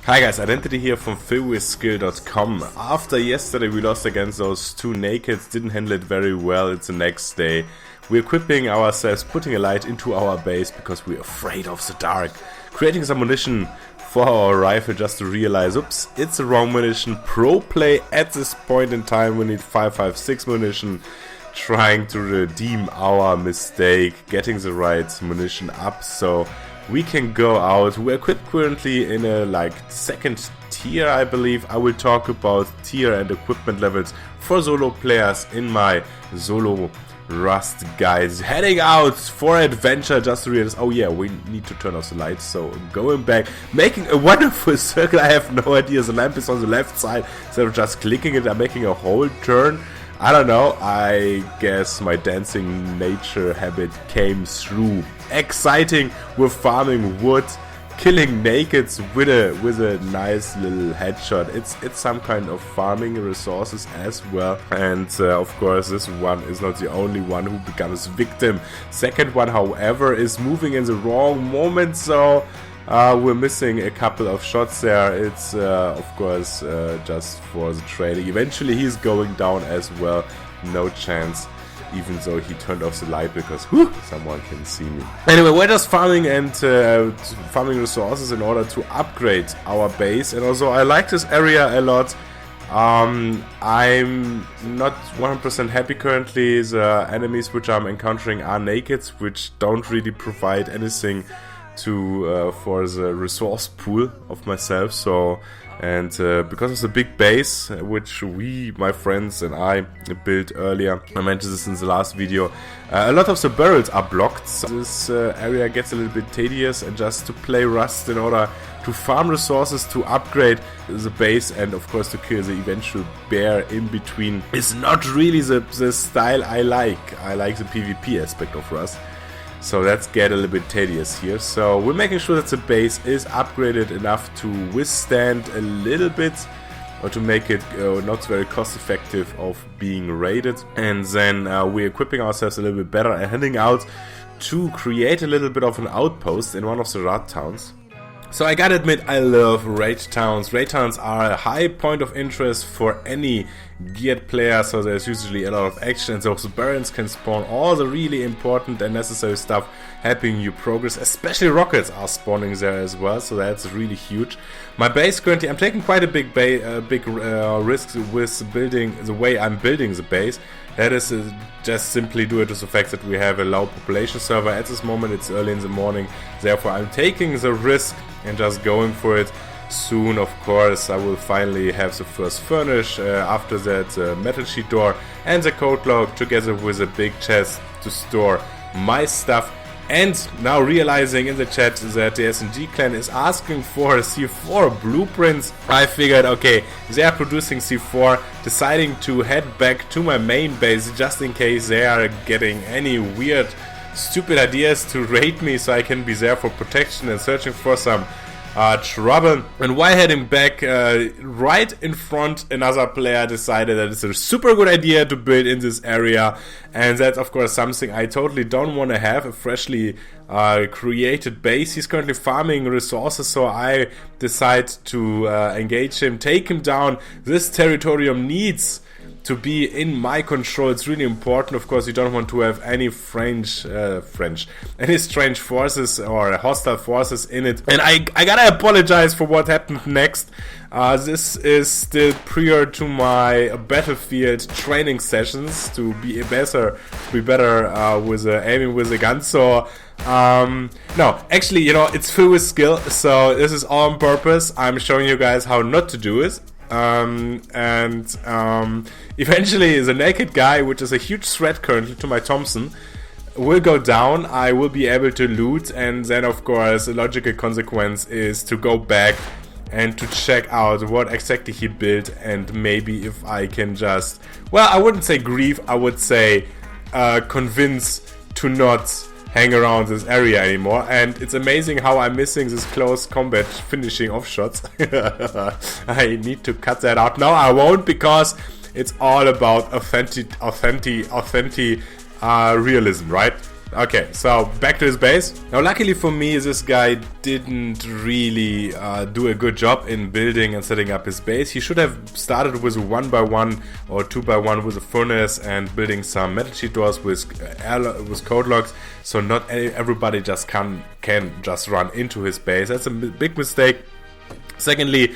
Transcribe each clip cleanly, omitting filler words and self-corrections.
Hi guys, Identity here from fittest.com. After yesterday we lost against those two nakeds, didn't handle it very well. It's the next day. We're equipping ourselves, putting a light into our base because we're afraid of the dark. Creating some munition for our rifle just to realize, oops, it's the wrong munition. Pro play at this point in time, we need 5.56 munition. Trying to redeem our mistake, getting the right munition up so we can go out. We're equipped currently in a second tier, I believe. I will talk about tier and equipment levels for solo players in my solo Rust guys. Heading out for adventure just to realize, oh yeah, we need to turn off the lights. So going back, making a wonderful circle. I have no idea, the lamp is on the left side. Instead of just clicking it, I'm making a whole turn. I don't know, I guess my dancing nature habit came through. Exciting, we're farming wood, killing nakeds with a nice little headshot. It's some kind of farming resources as well. And of course this one is not the only one who becomes victim. Second one, however, is moving in the wrong moment, so we're missing a couple of shots there. It's of course just for the trading. Eventually he's going down as well. No chance, even though he turned off the light because someone can see me. Anyway, we're just farming and farming resources in order to upgrade our base. And also I like this area a lot. I'm not 100% happy currently. The enemies which I'm encountering are nakeds, which don't really provide anything to for the resource pool of myself. So because of the big base which my friends and I built earlier, I mentioned this in the last video, a lot of the barrels are blocked. So this area gets a little bit tedious, and just to play Rust in order to farm resources to upgrade the base and of course to kill the eventual bear in between is not really the style I like. I like the PvP aspect of Rust. So let's get a little bit tedious here. So we're making sure that the base is upgraded enough to withstand a little bit, or to make it not very cost effective of being raided. And then we're equipping ourselves a little bit better and heading out to create a little bit of an outpost in one of the radtowns. So I gotta admit, I love raid towns. Raid towns are a high point of interest for any geared player, so there's usually a lot of action. Those barons can spawn all the really important and necessary stuff, helping you progress. Especially rockets are spawning there as well, so that's really huge. My base currently, I'm taking quite a big risk with building the way I'm building the base. That is just simply due to the fact that we have a low population server at this moment. It's early in the morning, therefore I'm taking the risk and just going for it. Soon, of course, I will finally have the first furnish. After that, metal sheet door and the code log, together with a big chest to store my stuff. And now realizing in the chat that the SNG clan is asking for C4 blueprints, I figured, okay, they are producing C4, deciding to head back to my main base just in case they are getting any weird, stupid ideas to raid me, so I can be there for protection and searching for some trouble. And while heading back, right in front, another player decided that it's a super good idea to build in this area, and that's of course something I totally don't want to have, a freshly created base. He's currently farming resources, so I decide to engage him, take him down. This territorial needs to be in my control. It's really important. Of course, you don't want to have any any strange forces or hostile forces in it. And I gotta apologize for what happened next. This is still prior to my battlefield training sessions to be better with aiming with a gun. So no, actually, it's filled with skill. So this is all on purpose. I'm showing you guys how not to do it. Eventually the naked guy, which is a huge threat currently to my Thompson, will go down. I will be able to loot, and then of course the logical consequence is to go back and to check out what exactly he built, and maybe if I can just, well, I wouldn't say grieve, I would say convince to not hang around this area anymore. And it's amazing how I'm missing this close combat finishing off shots. I need to cut that out. No, I won't, because it's all about authentic realism, right? Okay, so back to his base. Now luckily for me, this guy didn't really do a good job in building and setting up his base. He should have started with a 1x1 or 2x1 with a furnace and building some metal sheet doors with code locks, so not everybody just can just run into his base. That's a big mistake. Secondly,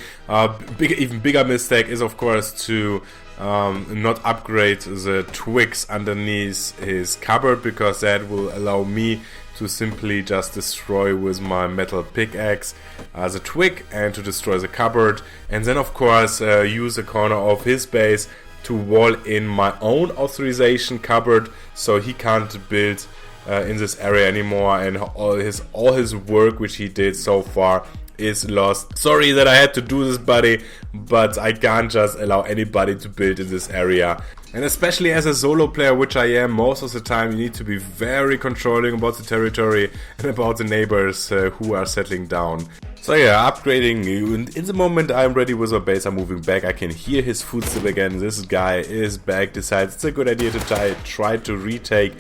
even bigger mistake is of course to not upgrade the twigs underneath his cupboard, because that will allow me to simply just destroy with my metal pickaxe the twig and to destroy the cupboard, and then of course use the corner of his base to wall in my own authorization cupboard, so he can't build in this area anymore, and all his work which he did so far is lost. Sorry that I had to do this, buddy, but I can't just allow anybody to build in this area. And especially as a solo player, which I am most of the time, you need to be very controlling about the territory and about the neighbors who are settling down. So yeah, upgrading, and in the moment I'm ready with my base, I'm moving back. I can hear his footstep again. This guy is back, decides it's a good idea to try to retake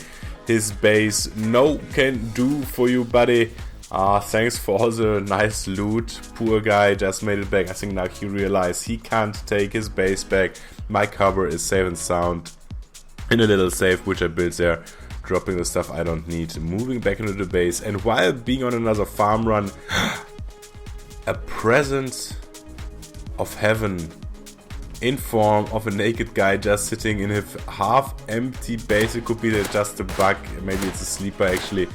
his base. No can do for you, buddy. Thanks for all the nice loot. Poor guy just made it back. I think now he realized he can't take his base back. My cover is safe and sound in a little safe which I built there, dropping the stuff I don't need, moving back into the base, and while being on another farm run, a present of heaven in form of a naked guy just sitting in a half empty base. It could be just a bug, maybe it's a sleeper actually,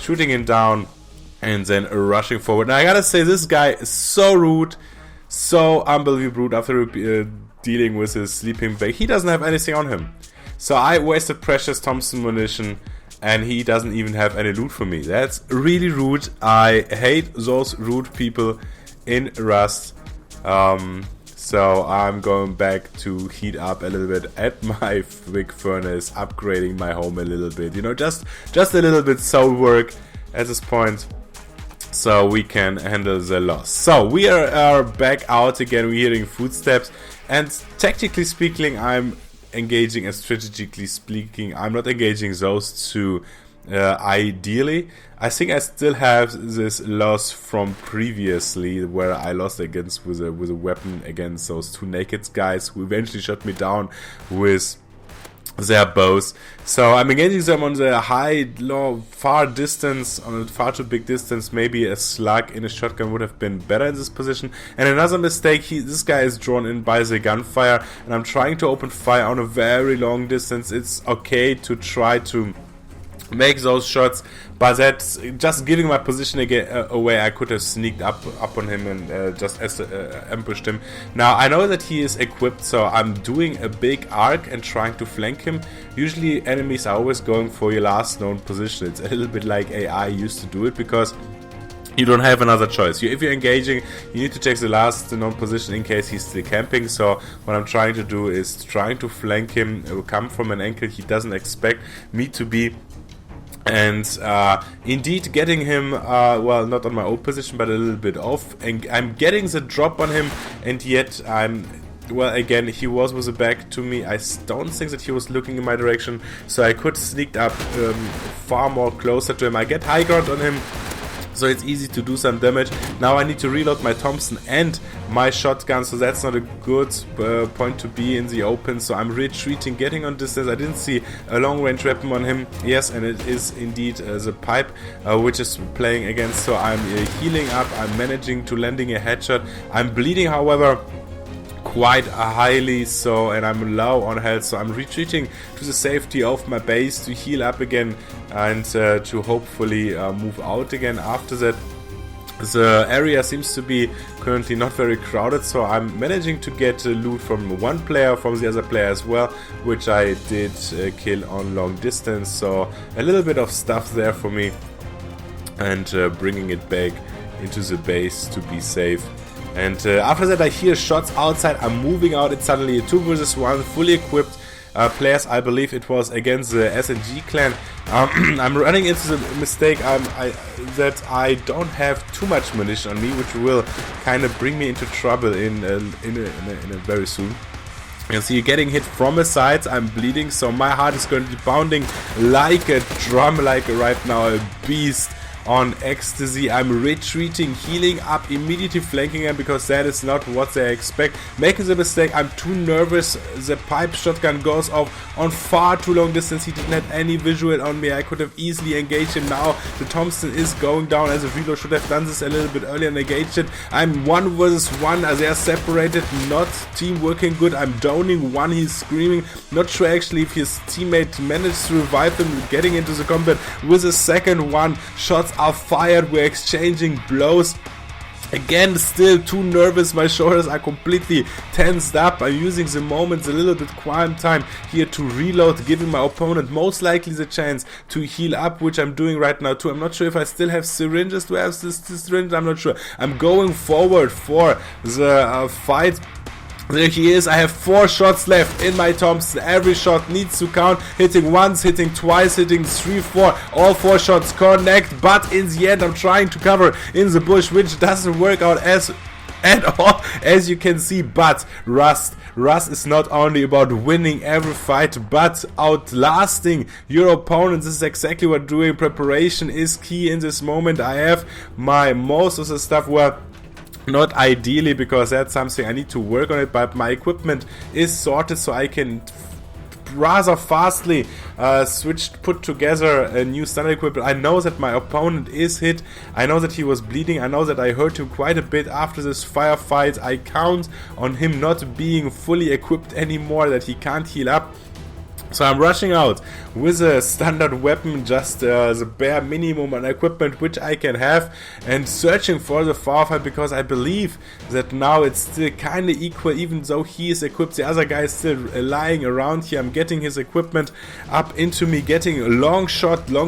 shooting him down and then rushing forward. Now I gotta say, this guy is so rude, so unbelievably rude after dealing with his sleeping bag. He doesn't have anything on him, so I wasted precious Thompson munition and he doesn't even have any loot for me. That's really rude. I hate those rude people in Rust. So I'm going back to heat up a little bit at my big furnace, upgrading my home a little bit, you know, just a little bit soul work at this point, so we can handle the loss. So we are back out again. We're hearing footsteps, and tactically speaking I'm engaging, and strategically speaking I'm not engaging those two. Ideally, I think I still have this loss from previously, where I lost against with a weapon against those two naked guys who eventually shot me down with their bows. So I'm engaging them on the high, low, far distance, on a far too big distance. Maybe a slug in a shotgun would have been better in this position. And another mistake, this guy is drawn in by the gunfire, and I'm trying to open fire on a very long distance. It's okay to try to make those shots, but that's just giving my position away. I could have sneaked up on him and just ambushed him. Now I know that he is equipped, so I'm doing a big arc and trying to flank him. Usually enemies are always going for your last known position. It's a little bit like AI used to do it, because you don't have another choice. If you're engaging, you need to check the last known position in case he's still camping. So what I'm trying to do is trying to flank him, come from an angle he doesn't expect me to be, and indeed getting him, well, not on my old position, but a little bit off, and I'm getting the drop on him, and yet well, again, he was with a back to me. I don't think that he was looking in my direction, so I could sneak up far more closer to him. I get high ground on him, so it's easy to do some damage. Now I need to reload my Thompson and my shotgun, so that's not a good point to be in the open. So I'm retreating, getting on distance. I didn't see a long range weapon on him. Yes, and it is indeed the pipe which is playing against. So I'm healing up. I'm managing to landing a headshot. I'm bleeding, however, quite highly, so, and I'm low on health, so I'm retreating to the safety of my base to heal up again and to hopefully move out again after that. The area seems to be currently not very crowded, so I'm managing to get loot from one player, from the other player as well, which I did kill on long distance, so a little bit of stuff there for me, and bringing it back into the base to be safe. And after that I hear shots outside. I'm moving out. It's suddenly a 2 versus 1, fully equipped players. I believe it was against the SNG clan. I'm running into the mistake that I don't have too much munition on me, which will kind of bring me into trouble in very soon. You see, getting hit from the sides, I'm bleeding, so my heart is going to be pounding like a drum, like right now a beast on ecstasy. I'm retreating, healing up, immediately flanking him because that is not what they expect. Making the mistake, I'm too nervous. The pipe shotgun goes off on far too long distance. He didn't have any visual on me. I could have easily engaged him now. The Thompson is going down as a reload. Should have done this a little bit earlier and engaged it. I'm 1 versus 1 as they are separated, not team working good. I'm downing one, he's screaming. Not sure actually if his teammate managed to revive him, getting into the combat with a second one. Shots are fired, we're exchanging blows. Again, still too nervous, my shoulders are completely tensed up. I'm using the moments, a little bit quiet time here to reload, giving my opponent most likely the chance to heal up, which I'm doing right now too. I'm not sure if I still have syringes to have this syringe, I'm not sure. I'm going forward for the fight. There he is. I have 4 shots left in my Thompson. Every shot needs to count. Hitting once, hitting twice, hitting 3, 4. All 4 shots connect. But in the end, I'm trying to cover in the bush, which doesn't work out at all, as you can see. But Rust is not only about winning every fight, but outlasting your opponents. This is exactly what doing. Preparation is key in this moment. I have my most of the stuff where not ideally, because that's something I need to work on it, but my equipment is sorted so I can rather fastly put together a new standard equipment. I know that my opponent is hit, I know that he was bleeding, I know that I hurt him quite a bit after this firefight. I count on him not being fully equipped anymore, that he can't heal up. So I'm rushing out with a standard weapon, just the bare minimum and equipment which I can have, and searching for the firefight because I believe that now it's still kind of equal, even though he is equipped. The other guy is still lying around here. I'm getting his equipment up into me, getting long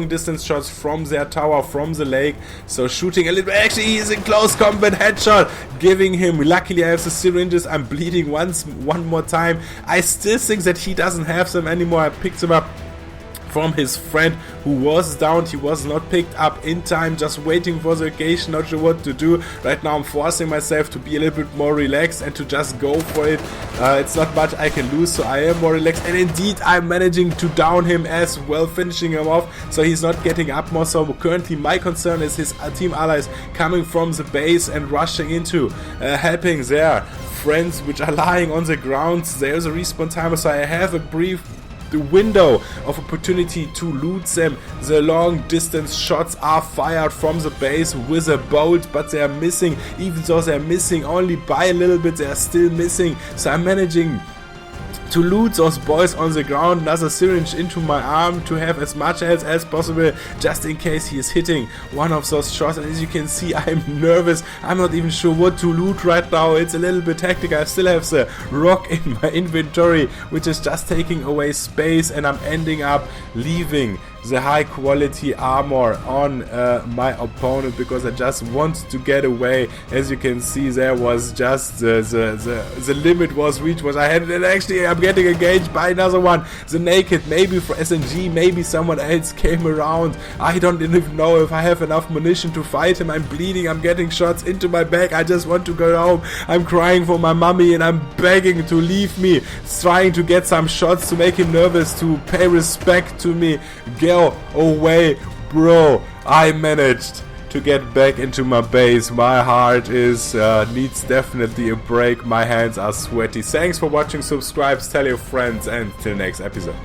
distance shots from their tower, from the lake. So shooting a little bit. Actually, he is in close combat, headshot, giving him. Luckily, I have the syringes. I'm bleeding one more time. I still think that he doesn't have them anymore. I picked him up from his friend who was down. He was not picked up in time, just waiting for the occasion, not sure what to do. Right now I'm forcing myself to be a little bit more relaxed and to just go for it. It's not much I can lose, so I am more relaxed, and indeed I'm managing to down him as well, finishing him off, so he's not getting up more. So currently my concern is his team allies coming from the base and rushing into, helping their friends which are lying on the ground. There's a respawn timer, so I have a brief window of opportunity to loot them. The long distance shots are fired from the base with a bolt, but they are missing. Even though they are missing only by a little bit, they are still missing. So I'm managing to loot those boys on the ground. Another syringe into my arm to have as much health as possible, just in case he is hitting one of those shots. And as you can see, I'm nervous. I'm not even sure what to loot right now. It's a little bit hectic. I still have the rock in my inventory, which is just taking away space, and I'm ending up leaving the high quality armor on my opponent because I just want to get away. As you can see, there was just the limit was reached, was I had, and actually I'm getting engaged by another one. The naked, maybe for SNG, maybe someone else came around. I don't even know if I have enough munition to fight him. I'm bleeding, I'm getting shots into my back. I just want to go home. I'm crying for my mommy and I'm begging to leave me, trying to get some shots to make him nervous, to pay respect to me. Go away, bro. I managed to get back into my base. My heart is needs definitely a break. My hands are sweaty. Thanks for watching. Subscribe, tell your friends, and till next episode.